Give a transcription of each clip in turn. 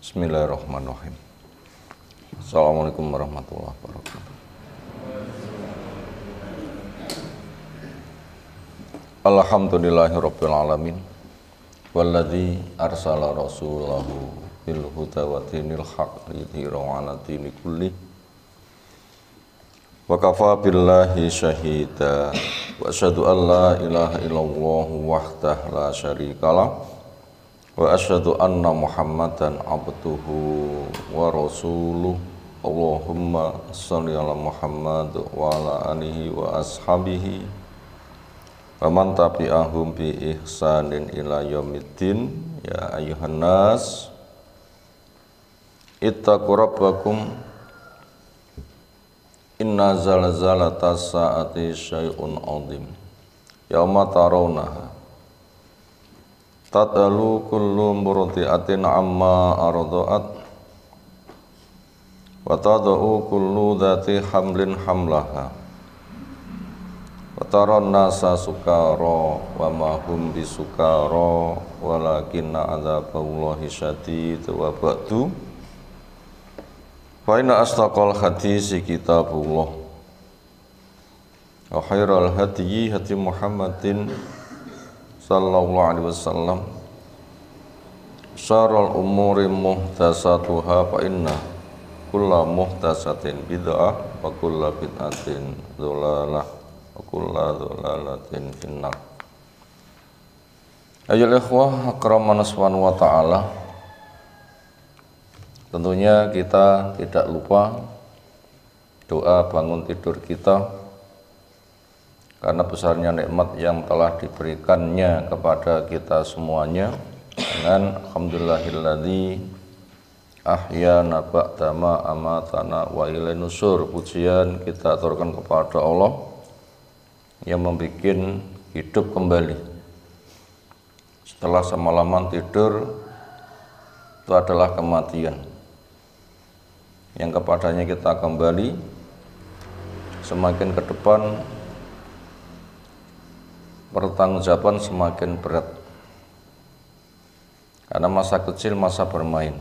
Bismillahirrahmanirrahim. Assalamualaikum warahmatullahi wabarakatuh. Alhamdulillahirabbil alamin. Walladzi arsala rasulahu bil huda wa dinil haqq liyudhhirahu 'ala dini kulli. Wa kafa billahi syahida. Wa asyhadu an la ilaha illallah wahdahu la syarikalah. Wa asyhadu anna Muhammadan abduhu wa rasuluh. Allahumma shalli ala Muhammad wa ala alihi wa ashabihi wa man tabi'ahum bi ihsanin ila yaumiddin. Ya ayyuhan nas ittaqu rabbakum inna zalzalatas saati syai'un 'adzim yauma tarawnaha tad'alu kullu murdi'atin amma arda'at wa tad'u kullu dhati hamlin hamlaha wa taran nasa sukara wa ma hum bisukara walakinna adzaballahi syadid wa ba'du fa inna asdaqal hadisi kitabullah wa khairal hadyi hadi Muhammadin sallallahu alaihi wasallam syarrul umuri muhdatsatuha fa inna kulla muhdatsatin bid'ah wa kulla bid'atin dhalalah wa kulla dhalalatin finnar. Ayyuhal ikhwah akramana subhanahu wa ta'ala, tentunya kita tidak lupa doa bangun tidur kita karena besarnya nikmat yang telah diberikannya kepada kita semuanya dengan alhamdulillahilladzi ahyana ba'da ma amatana wa ilaihi nusur. Pujian kita aturkan kepada Allah yang membuat hidup kembali setelah semalaman tidur. Itu adalah kematian yang kepadanya kita kembali. Semakin ke depan pertanggungjawaban semakin berat karena masa kecil masa bermain,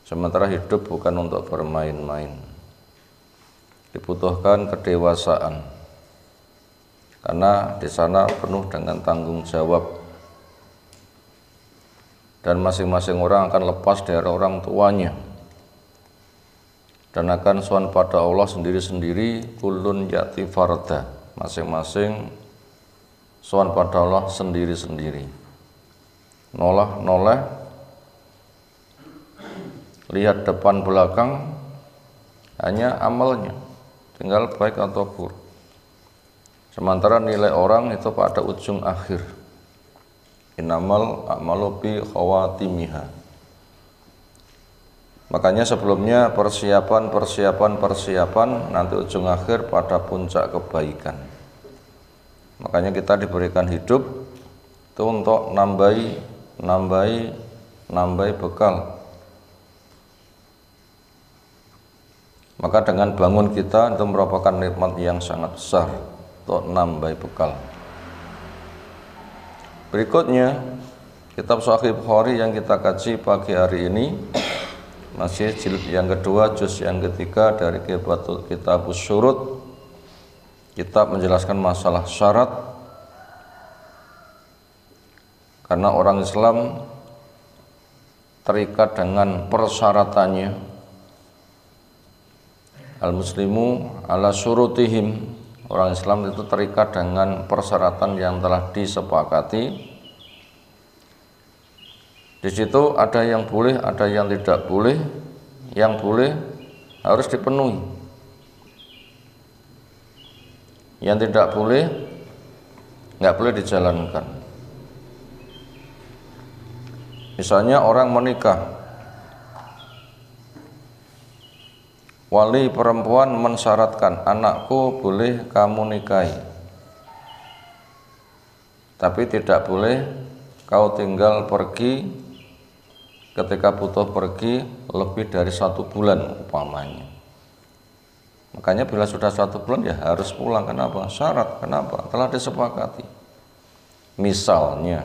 sementara hidup bukan untuk bermain-main. Dibutuhkan kedewasaan karena di sana penuh dengan tanggung jawab dan masing-masing orang akan lepas dari orang tuanya dan akan sowan pada Allah sendiri-sendiri. Kullun ya'ti farda, masing-masing sowan pada Allah sendiri-sendiri, noleh lihat depan belakang hanya amalnya, tinggal baik atau buruk. Sementara nilai orang itu pada ujung akhir. Innamal a'malu bi khawatimiha. Makanya sebelumnya persiapan nanti ujung akhir pada puncak kebaikan. Makanya kita diberikan hidup itu untuk nambahi bekal. Maka dengan bangun kita itu merupakan nikmat yang sangat besar untuk nambahi bekal. Berikutnya kitab Sahih Bukhari yang kita kaji pagi hari ini masih jilid yang kedua, juz yang ketiga dari kitab Syurut. Kitab menjelaskan masalah syarat, karena orang Islam terikat dengan persyaratannya. Al-muslimu ala syurutihim, orang Islam itu terikat dengan persyaratan yang telah disepakati. Di situ ada yang boleh, ada yang tidak boleh. Yang boleh harus dipenuhi, yang tidak boleh nggak boleh dijalankan. Misalnya orang menikah, wali perempuan mensyaratkan, anakku boleh kamu nikahi, tapi tidak boleh kau tinggal pergi ketika butuh pergi lebih dari 1 bulan umpamanya. Makanya bila sudah 1 bulan ya harus pulang. Kenapa? Syarat. Kenapa? Telah disepakati. Misalnya,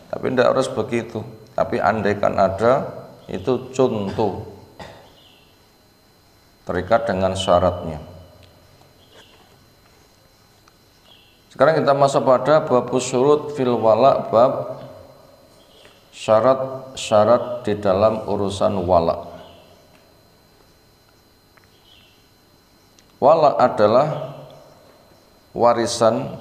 tapi tidak harus begitu. Tapi andaikan ada, itu contoh, terikat dengan syaratnya. Sekarang kita masuk pada bab syurut fil wala, bab syarat-syarat di dalam urusan wala. Wala adalah warisan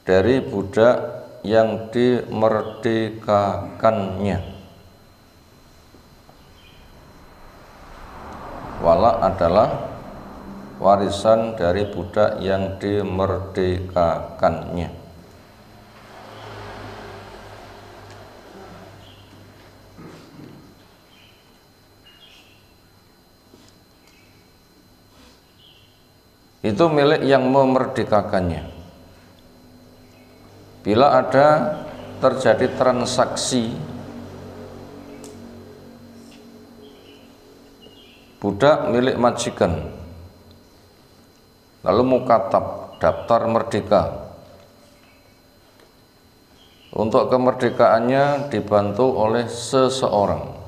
dari budak yang dimerdekakannya. Wala adalah warisan dari budak yang dimerdekakannya. Itu milik yang memerdekakannya. Bila ada terjadi transaksi budak milik majikan, lalu mukatab, daftar merdeka, untuk kemerdekaannya dibantu oleh seseorang.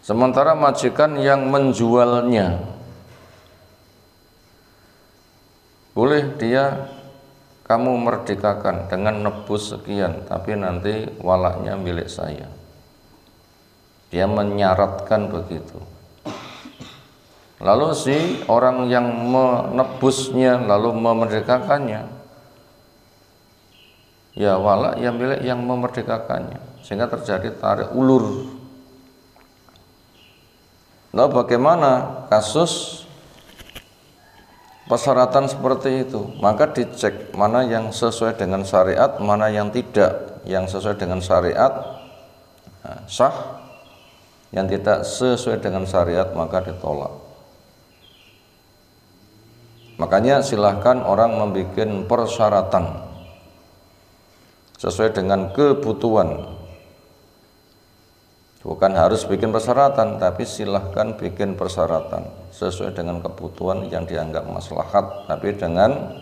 Sementara majikan yang menjualnya, boleh dia kamu merdekakan dengan nebus sekian, tapi nanti walaknya milik saya. Dia menyaratkan begitu. Lalu si orang yang menebusnya lalu memerdekakannya, ya walak yang milik yang memerdekakannya, sehingga terjadi tarik ulur. Nah, bagaimana kasus persyaratan seperti itu? Maka dicek mana yang sesuai dengan syariat, mana yang tidak. Yang sesuai dengan syariat sah, yang tidak sesuai dengan syariat maka ditolak. Makanya silahkan orang membuat persyaratan sesuai dengan kebutuhan. Bukan harus bikin persyaratan, tapi silahkan bikin persyaratan sesuai dengan kebutuhan yang dianggap maslahat, tapi dengan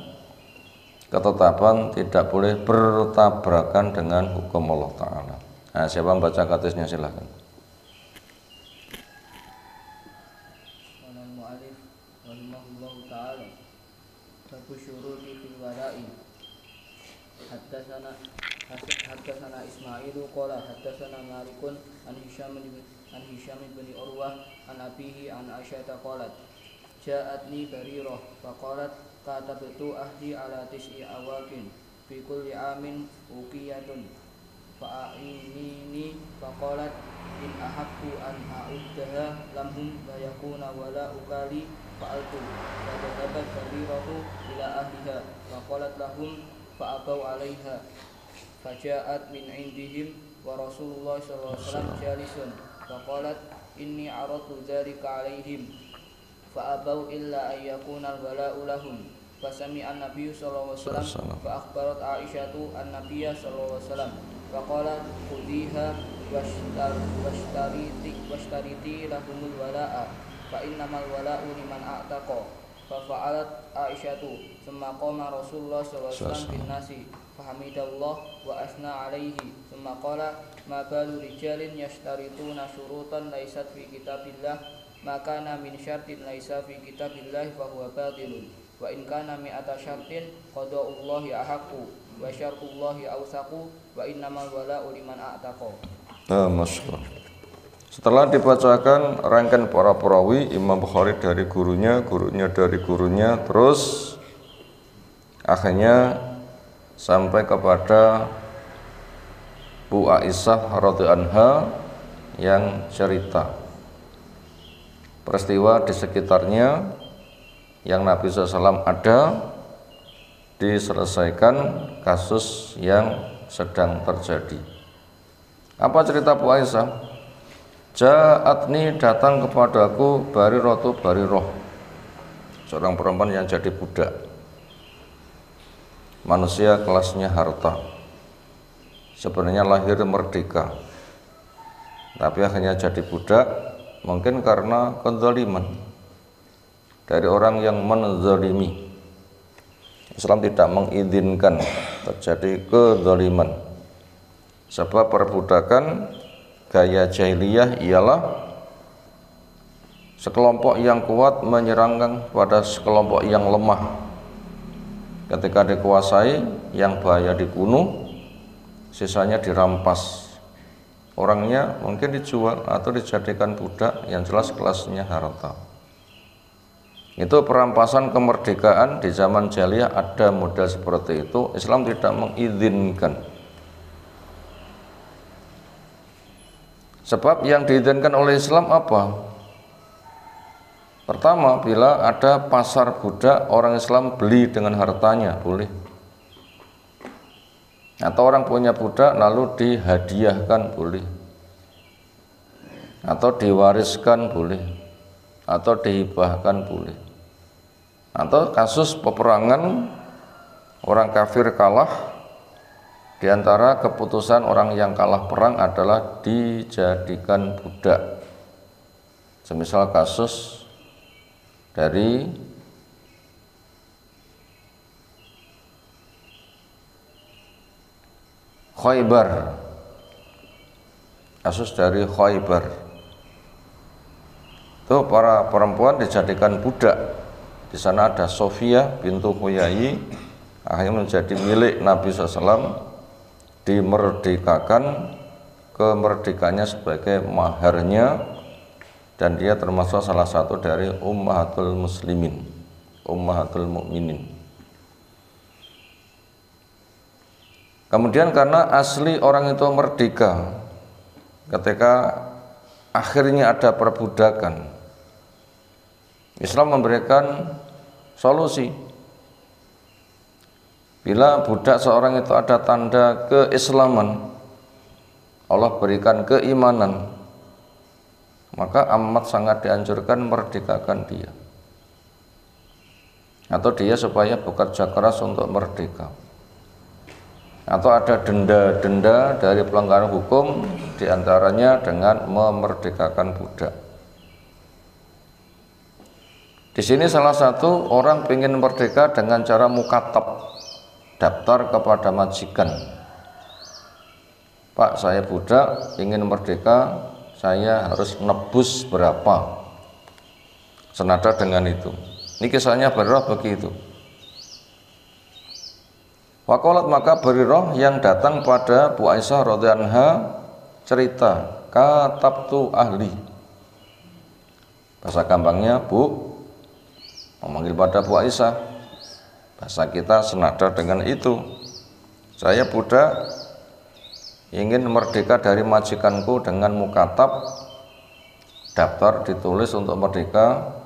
ketetapan tidak boleh bertabrakan dengan hukum Allah Ta'ala. Nah, siapa membaca hadisnya silahkan. Haddatsana Ismailu qala haddatsana Malikun an Hisham bin Urwah an abihi an Aisyah qalat ja'atni Barirah faqalat katabtu ahdi ala tis'i awakin fi kulli amin uqiyatun fa'inini faqalat in ahabbu an a'uddaha lahum la yakuna wala ukali fa'altu fadhabat Barirahu ila ahliha faqalat lahum fa'abau 'alaiha faja'at min indihim wa Rasulullah sallallahu alaihi wasallam jalisun faqalat inni aradtu dzalika 'alaihim fa'abau illa an yakuna al-wala'u lahum fasami'a an-nabiy sallallahu alaihi wasallam fa akhbarat Aisyatu an-nabiy sallallahu alaihi wasallam faqala khudhiha washtariti lahumul wala'a fa innamal wala'u liman a'taqa fa fa'alat Aisyatu thumma qama Rasulullah sallallahu alaihi wasallam bin nasi fahamidallah wa asna alaihi thumma qala ma balu rijalin yashtarituna syurutan laysat fi kitabillah ma kana min syartin laysa fi kitabillah fa huwa batilun wa in kana mi'ata syartin qada'ullahi ahaqqu wa syartullahi awsaqu wa innamal wala'u liman a'taqa. Masyaallah. Setelah dibacakan rangkaian para perawi, Imam Bukhari dari gurunya, gurunya dari gurunya, terus akhirnya sampai kepada Bu Aisyah radhiyallahu anha yang cerita peristiwa di sekitarnya yang Nabi SAW ada, diselesaikan kasus yang sedang terjadi. Apa cerita Bu Aisyah? Ja'atni, datang kepadaku Barirah, seorang perempuan yang jadi budak, manusia kelasnya harta, sebenarnya lahir merdeka, tapi akhirnya jadi budak, mungkin karena kezaliman dari orang yang menzalimi. Islam tidak mengizinkan terjadi kezaliman. Sebab perbudakan gaya jahiliyah ialah sekelompok yang kuat menyerang pada sekelompok yang lemah. Ketika dikuasai, yang bahaya dibunuh, sisanya dirampas. Orangnya mungkin dijual atau dijadikan budak, yang jelas kelasnya harta. Itu perampasan kemerdekaan di zaman jahiliyah, ada model seperti itu. Islam tidak mengizinkan. Sebab yang diizinkan oleh Islam apa? Pertama, bila ada pasar budak, orang Islam beli dengan hartanya, boleh. Atau orang punya budak lalu dihadiahkan, boleh. Atau diwariskan, boleh. Atau dihibahkan, boleh. Atau kasus peperangan, orang kafir kalah, di antara keputusan orang yang kalah perang adalah dijadikan budak. Semisal kasus dari Khaybar, kasus dari Khaybar, itu para perempuan dijadikan budak. Di sana ada Sofia bintu Huyai, akhirnya menjadi milik Nabi SAW, dimerdekakan, kemerdekaannya sebagai maharnya, dan dia termasuk salah satu dari ummahatul muslimin, ummahatul mukminin. Kemudian karena asli orang itu merdeka, ketika akhirnya ada perbudakan, Islam memberikan solusi. Bila budak seorang itu ada tanda keislaman, Allah berikan keimanan, maka amat sangat dianjurkan merdekakan dia, atau dia supaya bekerja keras untuk merdeka. Atau ada denda-denda dari pelanggaran hukum, diantaranya dengan memerdekakan budak. Di sini salah satu orang ingin merdeka dengan cara mukatab, daftar kepada majikan. Pak, saya budak, ingin merdeka, saya harus nebus berapa? Senada dengan itu. Ini kisahnya Barirah begitu. Waqalat, maka Barirah yang datang pada Bu Aisyah radhiyallahu anha cerita, katabtu ahli. Bahasa gampangnya, Bu, memanggil pada Bu Aisyah, bahasa kita senada dengan itu. Saya budak, ingin merdeka dari majikanku dengan mukatab, daftar ditulis untuk merdeka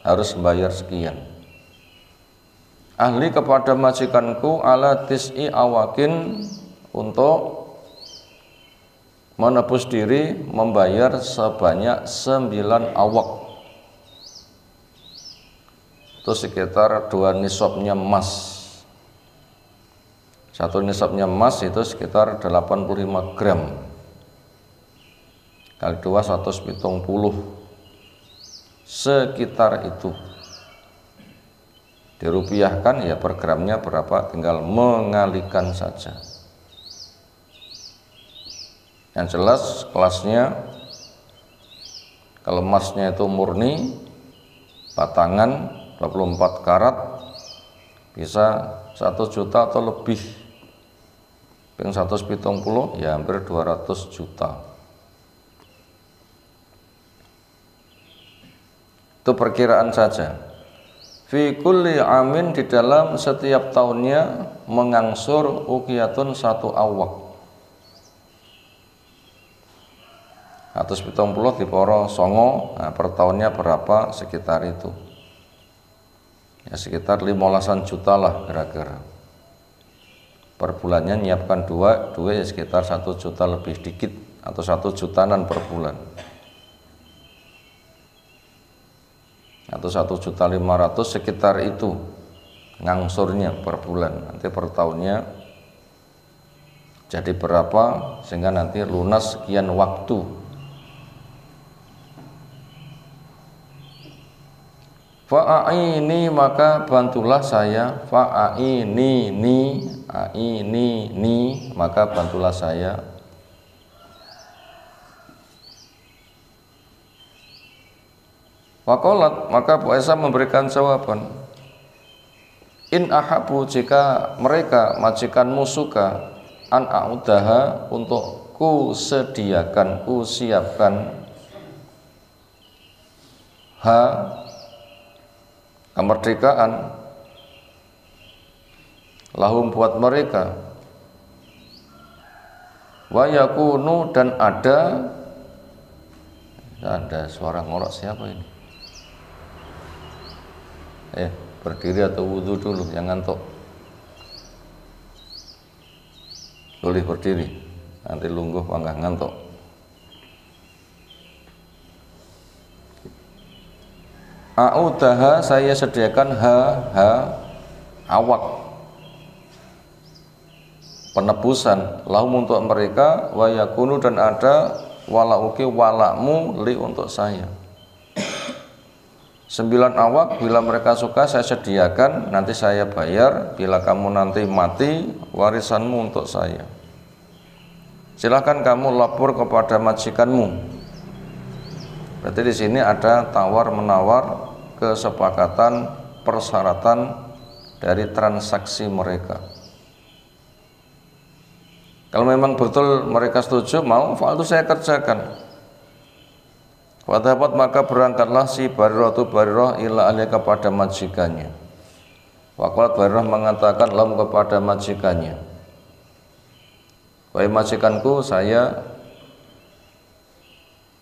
harus membayar sekian. Ahli kepada majikanku ala tis'i awakin, untuk menebus diri membayar sebanyak 9 awak. Itu sekitar 2 nisabnya emas. 1 nisabnya emas itu sekitar 85 gram. Kali 2 170. Sekitar itu. Dirupiahkan ya per gramnya berapa, tinggal mengalikan saja. Yang jelas kelasnya, kalau emasnya itu murni batangan 24 karat, bisa 1 juta atau lebih. Ping 170 ya hampir 200 juta. Itu perkiraan saja. Fi kulli amin, di dalam setiap tahunnya mengangsur uqiyatun 1 awak. 170 diporo songo, nah per tahunnya berapa, sekitar itu. Ya sekitar 15-an juta lah kira-kira. Per bulannya nyiapkan dua ya sekitar 1 juta lebih dikit, atau 1 jutaan per bulan, atau 1.500.000 sekitar itu ngangsurnya per bulan. Nanti per tahunnya jadi berapa sehingga nanti lunas sekian waktu. Fa'aini maka bantulah saya, fa'aini ni maka bantulah saya. Faqalat maka Bu Aisyah memberikan jawaban, in ahabu jika mereka majikanmu suka, an a'udaha untuk ku sediakan, ku siapkan kemerdekaan lahum buat mereka, wa yakunu dan ada suara ngorok siapa ini? Berdiri atau wudhu dulu yang ngantuk. Boleh berdiri, nanti lungguh panggah ngantuk. A'udaha saya sediakan awak penebusan lahum untuk mereka, wa yakunu dan ada walauki walakmu li untuk saya. 9 awak bila mereka suka saya sediakan, nanti saya bayar, bila kamu nanti mati warisanmu untuk saya. Silahkan kamu lapor kepada majikanmu. Berarti di sini ada tawar menawar, kesepakatan, persyaratan dari transaksi mereka. Kalau memang betul mereka setuju, mau fa'al itu saya kerjakan. Wadhabat maka berangkatlah si Barirah ila alih kepada majikannya. Waqalat Barirah mengatakan lam kepada majikannya, wahai majikanku, saya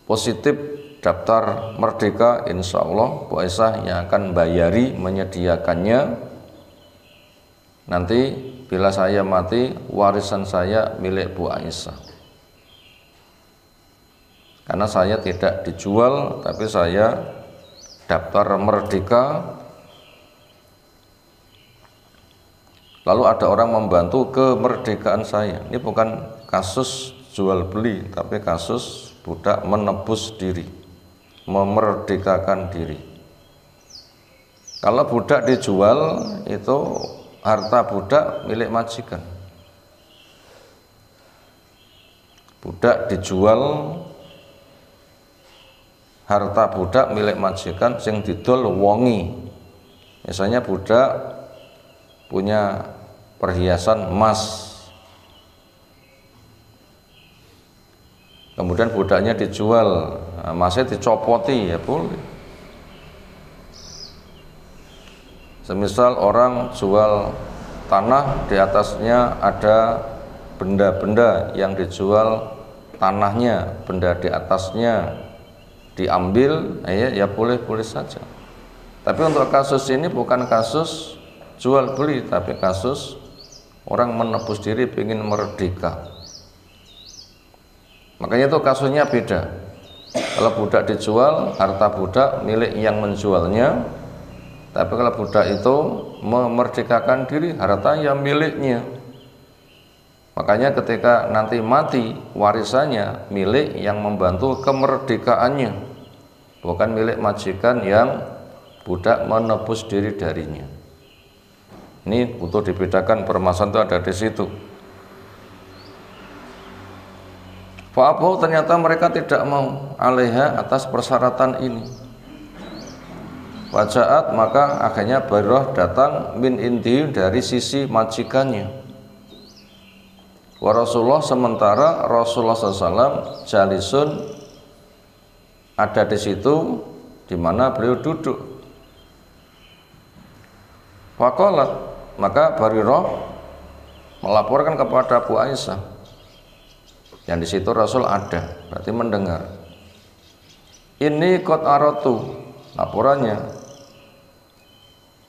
positif daftar merdeka, insya Allah Bu Aisyah yang akan bayari menyediakannya. Nanti bila saya mati warisan saya milik Bu Aisyah. Karena saya tidak dijual, tapi saya daftar merdeka. Lalu ada orang membantu kemerdekaan saya. Ini bukan kasus jual beli, tapi kasus budak menebus diri, memerdekakan diri. Kalau budak dijual, itu harta budak milik majikan. Budak dijual, harta budak milik majikan sing didol wongi. Misalnya budak punya perhiasan emas, kemudian budaknya dijual, emasnya dicopoti, ya boleh. Semisal orang jual tanah, di atasnya ada benda-benda yang dijual, tanahnya, benda di atasnya diambil, ya boleh-boleh saja. Tapi untuk kasus ini bukan kasus jual beli, tapi kasus orang menebus diri ingin merdeka. Makanya itu kasusnya beda. Kalau budak dijual, harta budak milik yang menjualnya. Tapi kalau budak itu memerdekakan diri, harta yang miliknya. Makanya ketika nanti mati, warisannya milik yang membantu kemerdekaannya, bukan milik majikan yang budak menebus diri darinya. Ini untuk dibedakan, permasalahan itu ada di situ. Fa'abahu ternyata mereka tidak mau alaiha atas persyaratan ini. Wajaat maka akhirnya Barirah datang min indi dari sisi majikannya. Wa Rasulullah sementara Rasulullah SAW jalisun ada di situ di mana beliau duduk. Faqalat maka Barirah melaporkan kepada Bu Aisyah yang di situ Rasul ada, berarti mendengar. Ini qad aratu, laporannya,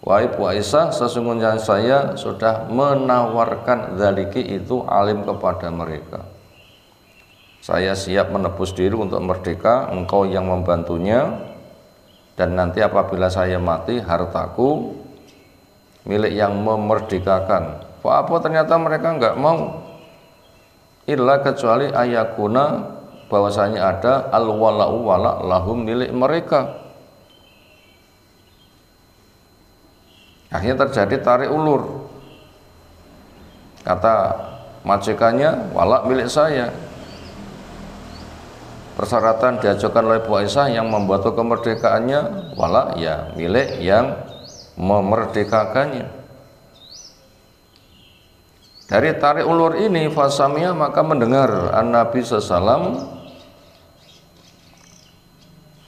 wahai Bu Aisyah, sesungguhnya saya sudah menawarkan dzaliki itu alim kepada mereka. Saya siap menebus diri untuk merdeka, engkau yang membantunya, dan nanti apabila saya mati hartaku milik yang memerdekakan. Apa ternyata mereka enggak mau, illa kecuali ayakuna bahwasanya ada al-wala'u wala' lahum milik mereka. Akhirnya terjadi tarik ulur. Kata majikannya, wala milik saya. Persyaratan diajukan oleh Bu Aisyah yang membantu kemerdekaannya, wala ya milik yang memerdekakannya. Dari tarik ulur ini fasamia maka mendengar Nabi sallallahu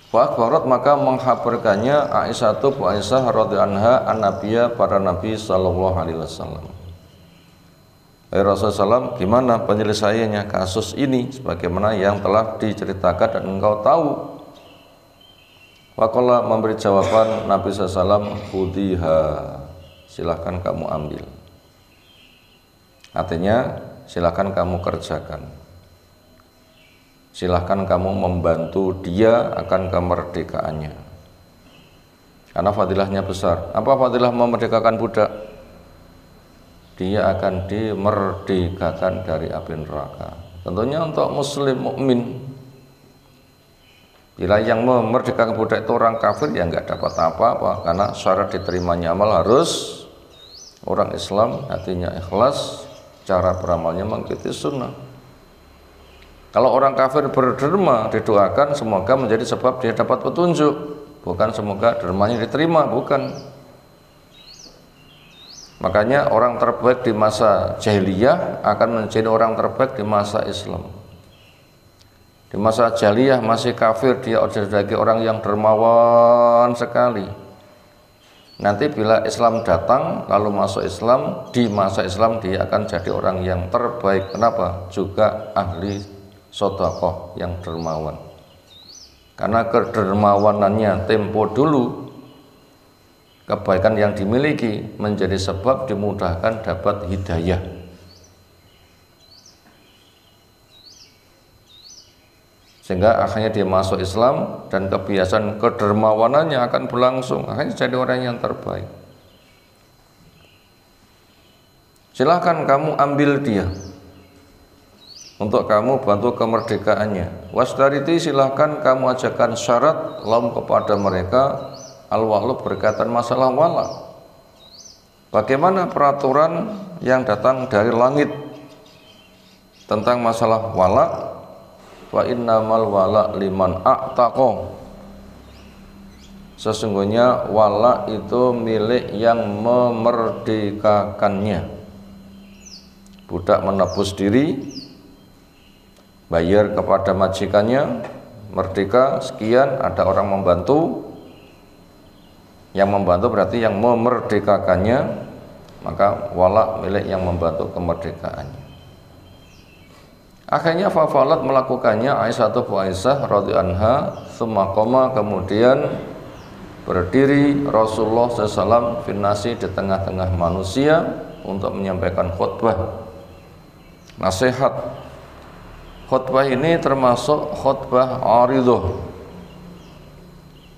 Fa'akbarat maka menghabarkannya Aisyah Bu Aisyah radhiyallahu anha an-nabiyya para Nabi sallallahu alaihi wasallam. Rasulullah SAW, gimana penyelesaiannya kasus ini sebagaimana yang telah diceritakan dan engkau tahu. Waqala memberi jawaban Nabi SAW, khudhiha, silahkan kamu ambil. Artinya silahkan kamu kerjakan, silahkan kamu membantu dia akan kemerdekaannya, karena fadilahnya besar. Apa fadilah memerdekakan budak? Dia akan dimerdekakan dari api neraka. Tentunya untuk muslim mukmin. Bila yang memerdekakan budak itu orang kafir, ya nggak dapat apa-apa, karena syarat diterimanya amal harus orang Islam, hatinya ikhlas, cara beramalnya mengikuti sunnah. Kalau orang kafir berderma, didoakan semoga menjadi sebab dia dapat petunjuk, bukan semoga dermanya diterima, bukan. Makanya orang terbaik di masa jahiliyah akan menjadi orang terbaik di masa Islam. Di masa jahiliyah masih kafir, dia sebagai orang yang dermawan sekali. Nanti bila Islam datang lalu masuk Islam, di masa Islam dia akan jadi orang yang terbaik. Kenapa? Juga ahli sedekah yang dermawan. Karena kedermawanannya tempo dulu, kebaikan yang dimiliki menjadi sebab dimudahkan dapat hidayah. Sehingga akhirnya dia masuk Islam dan kebiasaan kedermawanannya akan berlangsung. Akhirnya jadi orang yang terbaik. Silahkan kamu ambil dia untuk kamu bantu kemerdekaannya. Wasdariti, silahkan kamu ajarkan syarat lahum kepada mereka al-wa'lu berkaitan masalah wala. Bagaimana peraturan yang datang dari langit tentang masalah wala? Wa innamal wala liman a'taqa. Sesungguhnya wala itu milik yang memerdekakannya. Budak menebus diri, bayar kepada majikannya, merdeka sekian, ada orang membantu. Yang membantu berarti yang memerdekakannya, maka wala milik yang membantu kemerdekaannya. Akhirnya fafalat melakukannya Aisyah Bu Aisyah radhiyallahu anha, tsumma qama, kemudian berdiri Rasulullah SAW finnasi di tengah-tengah manusia untuk menyampaikan khutbah nasihat. Khutbah ini termasuk khutbah aridhah,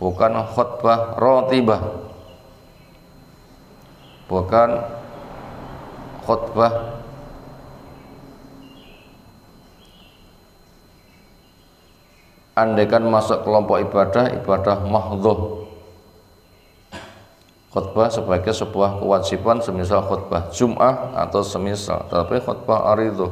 bukan khutbah rotibah, bukan khutbah andaikan masuk kelompok ibadah mahdhuh. Khutbah sebagai sebuah kewajiban, semisal khutbah Jum'ah atau semisal, tapi khutbah aridhah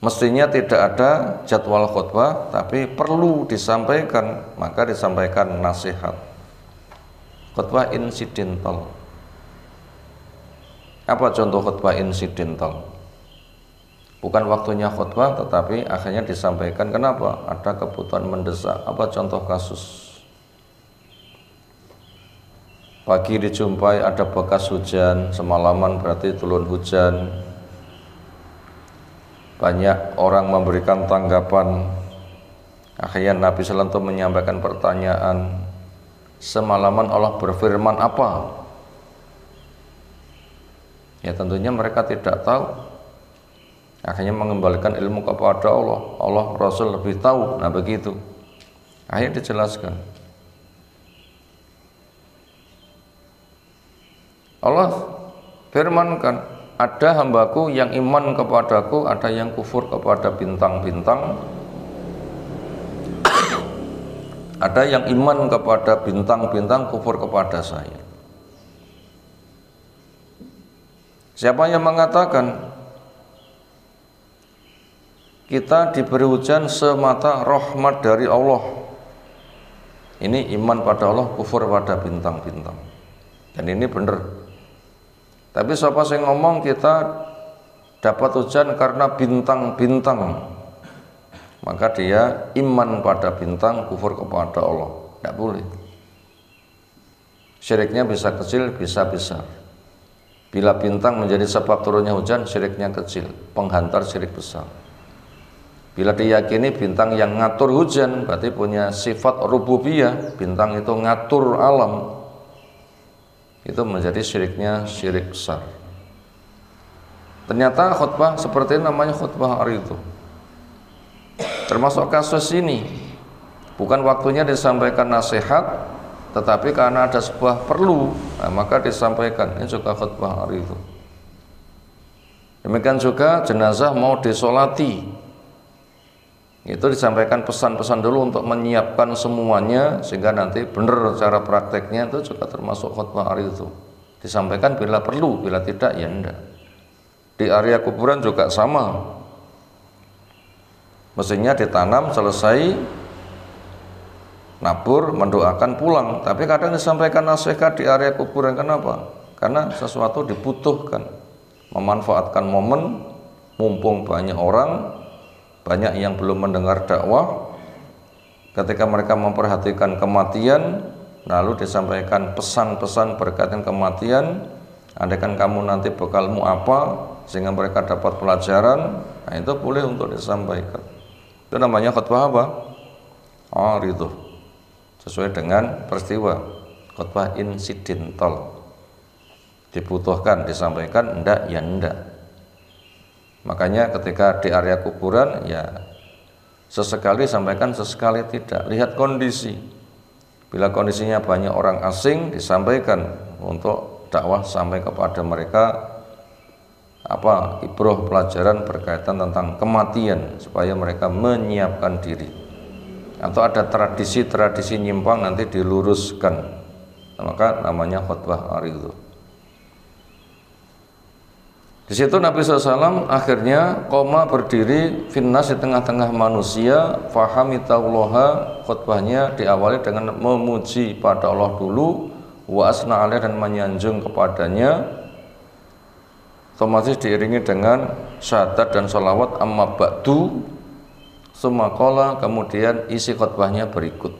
mestinya tidak ada jadwal khutbah, tapi perlu disampaikan, maka disampaikan nasihat. Khutbah insidental. Apa contoh khutbah insidental? Bukan waktunya khutbah, tetapi akhirnya disampaikan. Kenapa? Ada kebutuhan mendesak. Apa contoh kasus? Pagi dijumpai ada bekas hujan, semalaman berarti turun hujan. Banyak orang memberikan tanggapan. Akhirnya Nabi SAW menyampaikan pertanyaan, semalaman Allah berfirman apa? Ya tentunya mereka tidak tahu. Akhirnya mengembalikan ilmu kepada Allah. Allah Rasul lebih tahu. Nah begitu. Akhirnya dijelaskan. Allah firmankan, ada hambaku yang iman kepadaku, ada yang kufur kepada bintang-bintang, Ada yang iman kepada bintang-bintang, kufur kepada saya. Siapa yang mengatakan kita diberi hujan semata rahmat dari Allah, ini iman pada Allah, kufur pada bintang-bintang. Dan ini benar. Tapi siapa yang ngomong kita dapat hujan karena bintang-bintang, maka dia iman pada bintang, kufur kepada Allah. Tidak boleh. Syiriknya bisa kecil, bisa besar. Bila bintang menjadi sebab turunnya hujan, syiriknya kecil, penghantar syirik besar. Bila diyakini bintang yang ngatur hujan, berarti punya sifat rububiyah, bintang itu ngatur alam, itu menjadi syiriknya syirik besar. Ternyata khutbah seperti ini namanya khutbah aridu. Termasuk kasus ini, bukan waktunya disampaikan nasihat, tetapi karena ada sebuah perlu, maka disampaikan. Ini juga khutbah aridu. Demikian juga jenazah mau disolati, itu disampaikan pesan-pesan dulu untuk menyiapkan semuanya, sehingga nanti benar cara prakteknya. Itu juga termasuk khutbah aridu. Disampaikan bila perlu, bila tidak ya enggak. Di area kuburan juga sama, mestinya ditanam, selesai nabur, mendoakan, pulang. Tapi kadang disampaikan nasihat di area kuburan. Kenapa? Karena sesuatu dibutuhkan, memanfaatkan momen, mumpung banyak orang, banyak yang belum mendengar dakwah. Ketika mereka memperhatikan kematian, lalu disampaikan pesan-pesan berkaitan kematian. Andaikan kamu nanti bekalmu apa, sehingga mereka dapat pelajaran, nah itu boleh untuk disampaikan. Itu namanya khutbah apa? Aridu. Sesuai dengan peristiwa, khutbah insidental. Dibutuhkan, disampaikan, enggak ya enggak. Makanya ketika di area kuburan ya sesekali sampaikan, sesekali tidak. Lihat kondisi. Bila kondisinya banyak orang asing, disampaikan untuk dakwah sampai kepada mereka ibrah pelajaran berkaitan tentang kematian, supaya mereka menyiapkan diri. Atau ada tradisi-tradisi nyimpang, nanti diluruskan, maka namanya khutbah aridu. Di situ Nabi SAW akhirnya qoma berdiri finnas di tengah-tengah manusia, fahamitallaha, khutbahnya diawali dengan memuji pada Allah dulu, wa asna alaih, dan menyanjung kepadanya, otomatis diiringi dengan syahadat dan sholawat, amma ba'du, summa qala, kemudian isi khutbahnya berikut.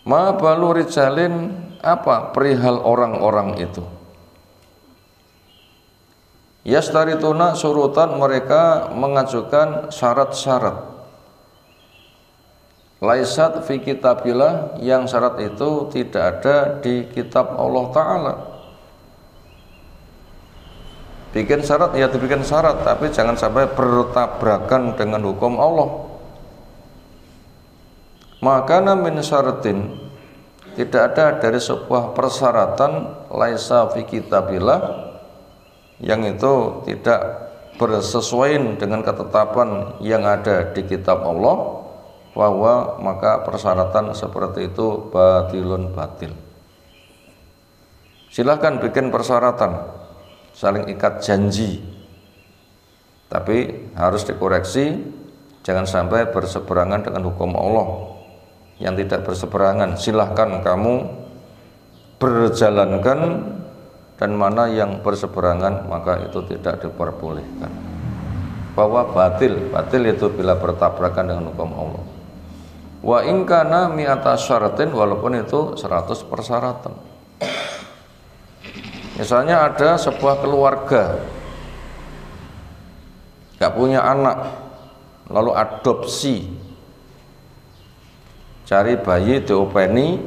Ma balu rijalin, apa perihal orang-orang itu? Yastarituna surutan, mereka mengajukan syarat-syarat. Laisat fi kitabillah, yang syarat itu tidak ada di kitab Allah Ta'ala. Bikin syarat ya dibikin syarat, tapi jangan sampai bertabrakan dengan hukum Allah. Maka min syaratin, tidak ada dari sebuah persyaratan, laisa fi kitabillah, yang itu tidak bersesuaian dengan ketetapan yang ada di kitab Allah, bahwa maka persyaratan seperti itu batilun, batil. Silahkan bikin persyaratan, saling ikat janji, tapi harus dikoreksi, jangan sampai berseberangan dengan hukum Allah. Yang tidak berseberangan silahkan kamu berjalankan, dan mana yang berseberangan maka itu tidak diperbolehkan. Bahwa batil itu bila bertabrakan dengan hukum Allah. Wa in kana mi'ata syaratin, walaupun itu 100 persyaratan. Misalnya ada sebuah keluarga gak punya anak, lalu adopsi, cari bayi diopeni,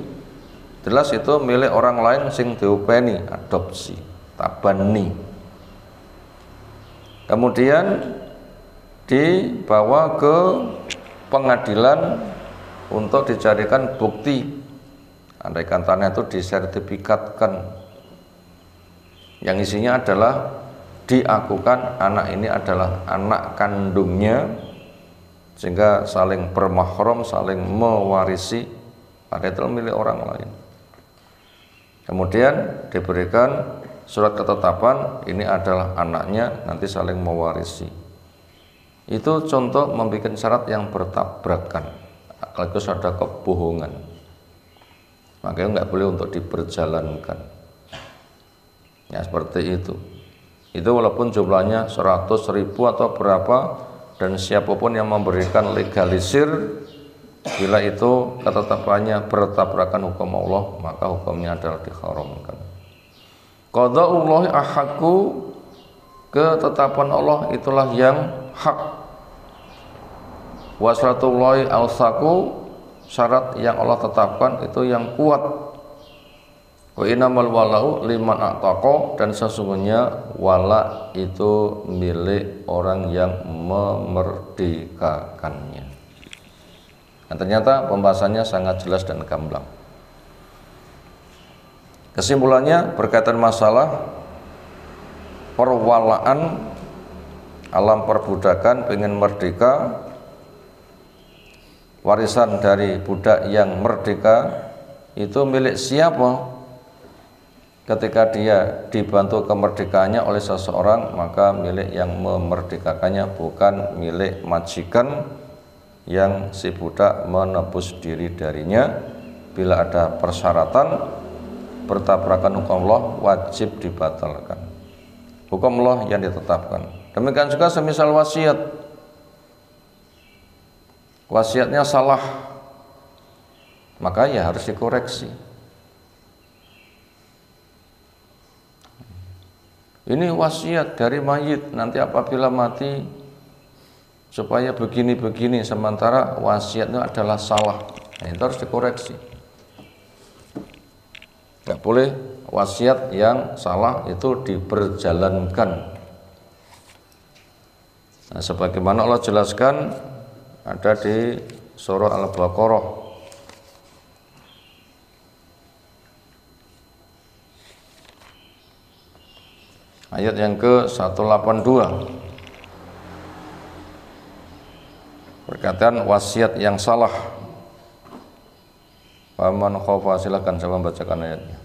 jelas itu milik orang lain sing diopeni, adopsi, tabani. Kemudian dibawa ke pengadilan untuk dijadikan bukti. Andaikan tanah itu disertifikatkan, yang isinya adalah diakukan anak ini adalah anak kandungnya, sehingga saling bermahram, saling mewarisi, maka itu milik orang lain. Kemudian diberikan surat ketetapan, ini adalah anaknya, nanti saling mewarisi. Itu contoh membuat syarat yang bertabrakan, kalau ada kebohongan, makanya nggak boleh untuk diperjalankan. Ya seperti itu. Itu walaupun jumlahnya 100.000 atau berapa, dan siapapun yang memberikan legalisir, bila itu ketetapannya bertabrakan hukum Allah, maka hukumnya adalah diharamkan. Qada'ullahi ahaqu, ketetapan Allah itulah yang hak. Wa syaratullahi alsaqu, syarat yang Allah tetapkan itu yang kuat. Wa innamal walau liman a'taqa, dan sesungguhnya wala itu milik orang yang memerdekakannya. Dan ternyata pembahasannya sangat jelas dan gamblang. Kesimpulannya berkaitan masalah perwalaan, alam perbudakan, pengen merdeka, warisan dari budak yang merdeka itu milik siapa? Ketika dia dibantu kemerdekaannya oleh seseorang, maka milik yang memerdekakannya, bukan milik majikan yang si budak menebus diri darinya. Bila ada persyaratan bertabrakan hukum Allah, wajib dibatalkan. Hukum Allah yang ditetapkan. Demikian juga semisal wasiat, wasiatnya salah, maka ya harus dikoreksi. Ini wasiat dari mayit, nanti apabila mati supaya begini-begini, sementara wasiatnya adalah salah. Nah, itu harus dikoreksi. Nggak boleh wasiat yang salah itu diperjalankan. Nah, sebagaimana Allah jelaskan ada di surah Al-Baqarah ayat yang ke-182, berkaitan wasiat yang salah. Faman khafa, silakan saya membacakan ayatnya.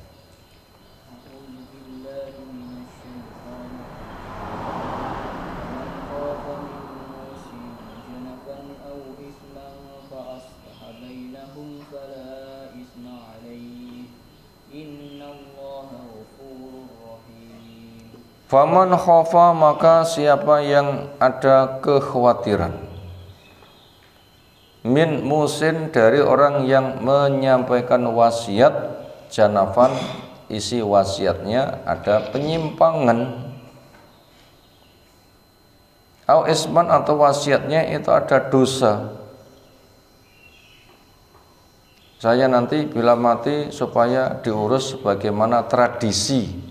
Faman khafa, maka siapa yang ada kekhawatiran, min musin, dari orang yang menyampaikan wasiat, janafan, isi wasiatnya ada penyimpangan, au isman, atau wasiatnya itu ada dosa. Saya nanti bila mati supaya diurus sebagaimana tradisi,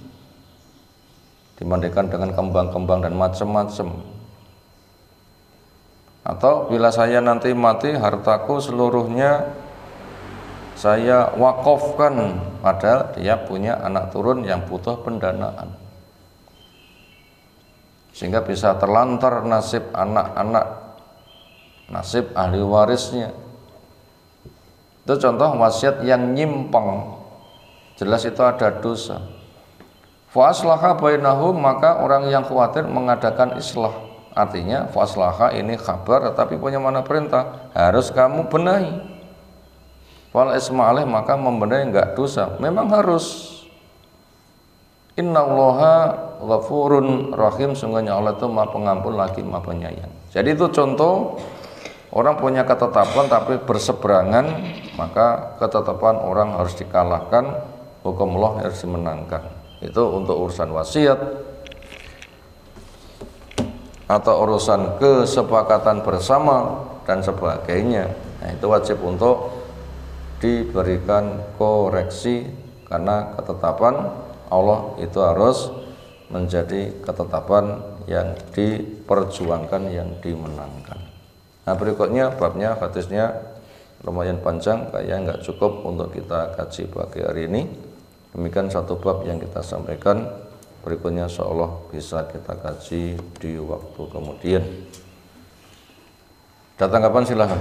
dimandikan dengan kembang-kembang dan macam-macam. Atau bila saya nanti mati, hartaku seluruhnya saya wakafkan, padahal dia punya anak turun yang butuh pendanaan, sehingga bisa terlantar nasib anak-anak, nasib ahli warisnya. Itu contoh wasiat yang nyimpang, jelas itu ada dosa. Fa aslaha bainahum, maka orang yang khawatir mengadakan islah. Artinya fa aslaha ini kabar, tetapi punya mana perintah, harus kamu benahi. Wal isma alaih, maka membenahi enggak dosa, memang harus. Innallaha ghafurun rahim, sungguhnya Allah itu Maha Pengampun lagi Maha Penyayang. Jadi itu contoh orang punya ketetapan tapi berseberangan, maka ketetapan orang harus dikalahkan, hukum Allah harus dimenangkan. Itu untuk urusan wasiat atau urusan kesepakatan bersama dan sebagainya. Nah, itu wajib untuk diberikan koreksi, karena ketetapan Allah itu harus menjadi ketetapan yang diperjuangkan, yang dimenangkan. Nah, berikutnya babnya, hadisnya lumayan panjang, kayaknya nggak cukup untuk kita kaji pagi hari ini. Demikian satu bab yang kita sampaikan, berikutnya insyaallah bisa kita kaji di waktu kemudian. Datang kapan silahkan.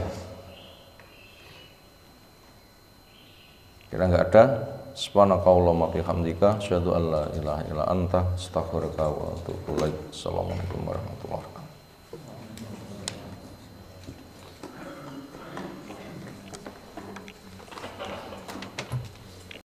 Kira nggak ada. Subhanakallahumma bihamdika asyhadu an la ilaha illa anta astaghfiruka wa atubu ilaik. Assalamualaikum warahmatullahi wabarakatuh.